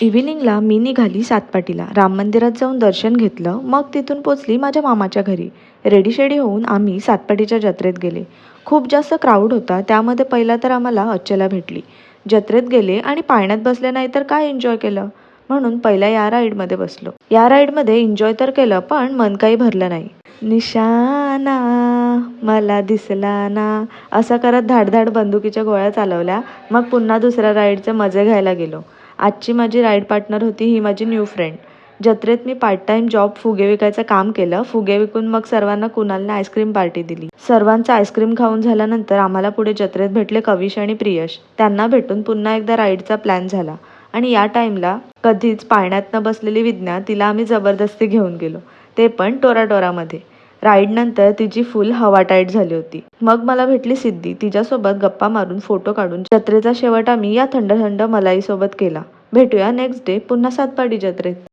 इव्हिनिंगला मी निघाली सातपाटीला. राम मंदिरात जाऊन दर्शन घेतलं. मग तिथून पोचली माझ्या मामाच्या घरी. रेडीशेडी होऊन आम्ही सातपाटीच्या जत्रेत गेले. खूप जास्त क्राऊड होता. त्यामध्ये पहिला तर आम्हाला अच्छला भेटली. जत्रेत गेले आणि पाळण्यात बसले नाही तर काय एन्जॉय केलं, म्हणून पहिला या राईडमध्ये बसलो. या राईडमध्ये एन्जॉय तर केलं, पण मन काही भरलं नाही. निशाना मला दिसला ना, असं करत धाडधाड बंदुकीच्या गोळ्या चालवल्या. मग पुन्हा दुसऱ्या राईडचे मजे घ्यायला गेलो. आजची माझी राईड पार्टनर होती ही माझी न्यू फ्रेंड. जत्रेत मी पार्ट टाइम जॉब फुगे विकायचं काम केलं. फुगे विकून मग सर्वांना कुणालने आईस्क्रीम पार्टी दिली. सर्वांचं आईस्क्रीम खाऊन झाल्यानंतर आम्हाला पुढे जत्रेत भेटले कविश आणि प्रियश. त्यांना भेटून पुन्हा एकदा राईडचा प्लॅन झाला. आणि या टाईमला कधीच पाळण्यात न बसलेली विज्ञा, तिला आम्ही जबरदस्ती घेऊन गेलो, ते पण टोराटोरामध्ये. राईडनंतर तिची फुल हवा टाईट झाली होती. मग मला भेटली सिद्धी. तिच्यासोबत गप्पा मारून फोटो काढून जत्रेचा शेवट आम्ही या थंड थंड मलाईसोबत केला. भेटूया नेक्स्ट डे पुन्हा सातपाटी जत्रेत.